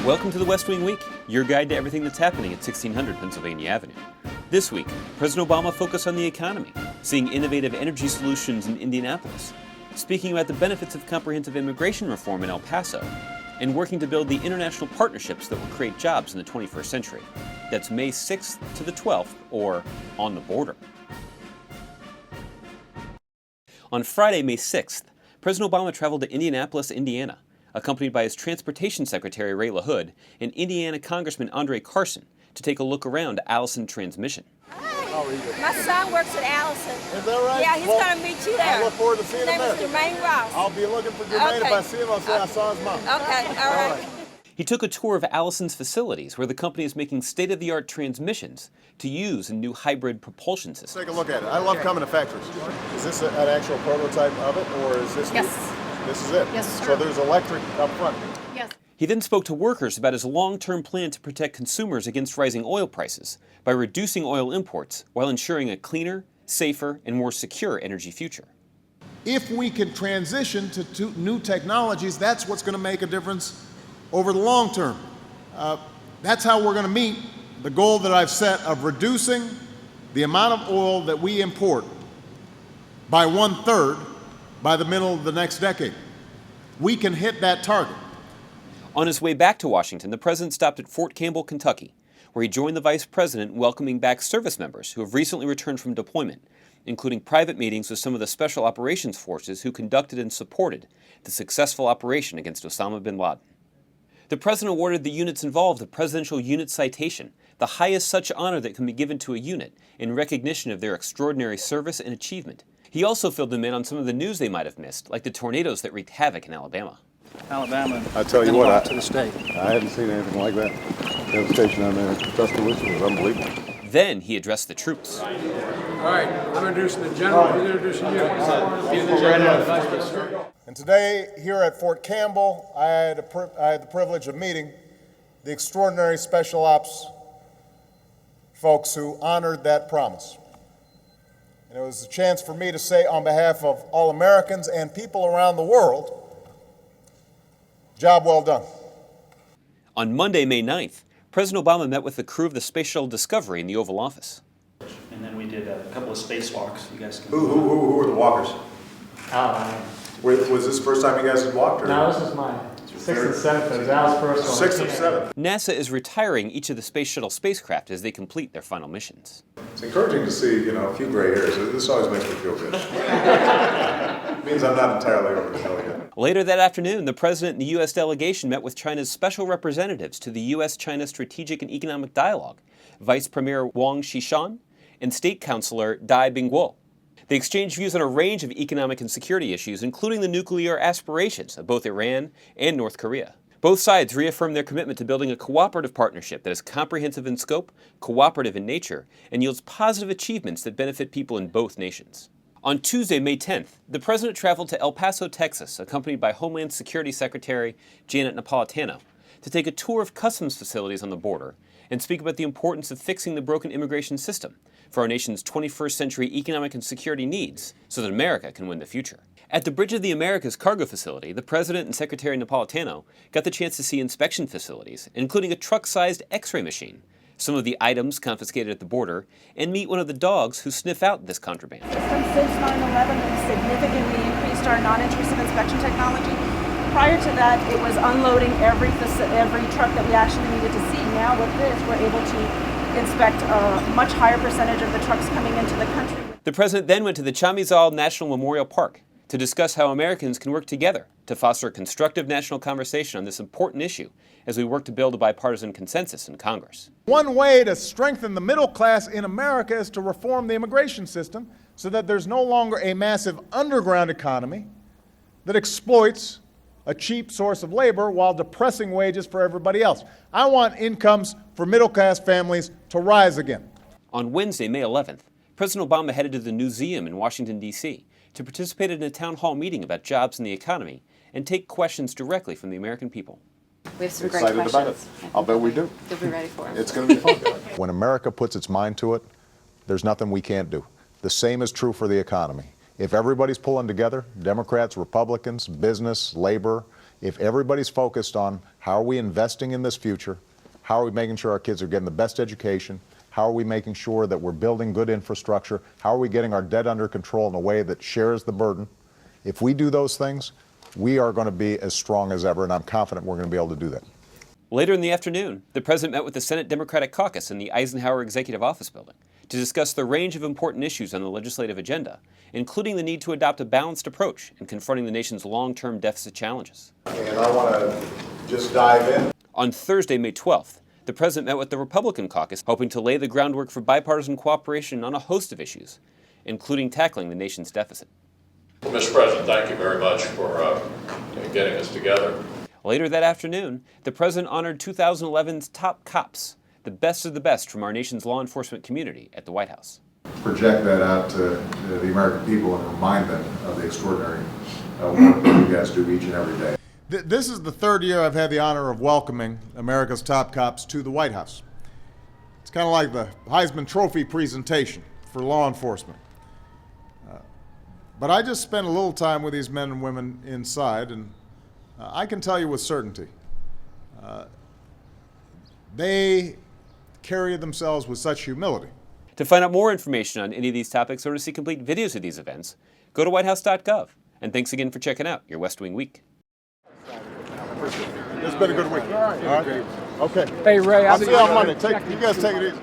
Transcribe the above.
Welcome to the West Wing Week, your guide to everything that's happening at 1600 Pennsylvania Avenue. This week, President Obama focused on the economy, seeing innovative energy solutions in Indianapolis, speaking about the benefits of comprehensive immigration reform in El Paso, and working to build the international partnerships that will create jobs in the 21st century. That's May 6th to the 12th, or On the Border. On Friday, May 6th, President Obama traveled to Indianapolis, Indiana, accompanied by his Transportation Secretary Ray LaHood and Indiana Congressman Andre Carson to take a look around Allison Transmission. How are you? My son works at Allison. Is that right? Yeah, he's going to meet you there. I look forward to seeing him there. His name is Jermaine Ross. I'll be looking for Jermaine. Okay. If I see him, I'll say I saw his mom. Okay, all right. He took a tour of Allison's facilities, where the company is making state-of-the-art transmissions to use in new hybrid propulsion systems. Let's take a look at it. I love coming to factories. Is this an actual prototype of it, or is this? Yes. This is it? Yes, sir. So there's electric up front. Yes. He then spoke to workers about his long-term plan to protect consumers against rising oil prices by reducing oil imports while ensuring a cleaner, safer, and more secure energy future. If we can transition to new technologies, that's what's going to make a difference over the long term. That's how we're going to meet the goal that I've set of reducing the amount of oil that we import by 1/3 by the middle of the next decade. We can hit that target. On his way back to Washington, the president stopped at Fort Campbell, Kentucky, where he joined the vice president in welcoming back service members who have recently returned from deployment, including private meetings with some of the special operations forces who conducted and supported the successful operation against Osama bin Laden. The president awarded the units involved the Presidential Unit Citation, the highest such honor that can be given to a unit in recognition of their extraordinary service and achievement. He also filled them in on some of the news they might have missed, like the tornadoes that wreaked havoc in Alabama. Alabama. I tell you what, to the state. I haven't seen anything like that. Devastation on there, Tuscaloosa was unbelievable. Then he addressed the troops. All right, I'm introducing the general. He's introducing you. And today, here at Fort Campbell, I had the privilege of meeting the extraordinary special ops folks who honored that promise. And it was a chance for me to say on behalf of all Americans and people around the world, job well done. On Monday, May 9th, President Obama met with the crew of the Space Shuttle Discovery in the Oval Office. And then we did a couple of spacewalks. You guys can. Who were the walkers? Was this the first time you guys had walked? Or? No, this is mine. 6th and 7th. It was Al's first one. 6th and 7th. NASA is retiring each of the Space Shuttle spacecraft as they complete their final missions. It's encouraging to see, a few gray hairs. This always makes me feel good. It means I'm not entirely over the hill yet. Later that afternoon, the president and the U.S. delegation met with China's special representatives to the U.S.-China Strategic and Economic Dialogue, Vice Premier Wang Xishan and State Councilor Dai Bingguo. They exchanged views on a range of economic and security issues, including the nuclear aspirations of both Iran and North Korea. Both sides reaffirmed their commitment to building a cooperative partnership that is comprehensive in scope, cooperative in nature, and yields positive achievements that benefit people in both nations. On Tuesday, May 10th, the president traveled to El Paso, Texas, accompanied by Homeland Security Secretary Janet Napolitano, to take a tour of customs facilities on the border and speak about the importance of fixing the broken immigration system for our nation's 21st century economic and security needs so that America can win the future. At the Bridge of the Americas cargo facility, the President and Secretary Napolitano got the chance to see inspection facilities, including a truck-sized X-ray machine, some of the items confiscated at the border, and meet one of the dogs who sniff out this contraband. Since 9/11, we've significantly increased our non-intrusive inspection technology. Prior to that, it was unloading every truck that we actually needed to see. Now with this, we're able to inspect a much higher percentage of the trucks coming into the country. The president then went to the Chamizal National Memorial Park to discuss how Americans can work together to foster a constructive national conversation on this important issue as we work to build a bipartisan consensus in Congress. One way to strengthen the middle class in America is to reform the immigration system so that there's no longer a massive underground economy that exploits a cheap source of labor while depressing wages for everybody else. I want incomes for middle-class families to rise again. On Wednesday, May 11th, President Obama headed to the Newseum in Washington, D.C. to participate in a town hall meeting about jobs and the economy and take questions directly from the American people. We have some great Excited questions. about it. I'll bet we do. You'll be ready for it. It's going to be fun. When America puts its mind to it, there's nothing we can't do. The same is true for the economy. If everybody's pulling together, Democrats, Republicans, business, labor, if everybody's focused on How are we investing in this future? How are we making sure our kids are getting the best education? How are we making sure that we're building good infrastructure? How are we getting our debt under control in a way that shares the burden? If we do those things, we are going to be as strong as ever, and I'm confident we're going to be able to do that. Later in the afternoon, the president met with the Senate Democratic Caucus in the Eisenhower Executive Office Building to discuss the range of important issues on the legislative agenda, including the need to adopt a balanced approach in confronting the nation's long-term deficit challenges. And I want to just dive in. On Thursday, May 12th, the president met with the Republican caucus, hoping to lay the groundwork for bipartisan cooperation on a host of issues, including tackling the nation's deficit. Mr. President, thank you very much for getting us together. Later that afternoon, the president honored 2011's top cops, the best of the best from our nation's law enforcement community, at the White House. Project that out to the American people and remind them of the extraordinary work that you guys do each and every day. This is the third year I've had the honor of welcoming America's top cops to the White House. It's kind of like the Heisman Trophy presentation for law enforcement. But I just spent a little time with these men and women inside, and I can tell you with certainty, they carry themselves with such humility. To find out more information on any of these topics or to see complete videos of these events, go to whitehouse.gov. And thanks again for checking out your West Wing Week. It's been a good week. All right. Okay. Hey, Ray, I'll see you on Monday. You guys take it easy.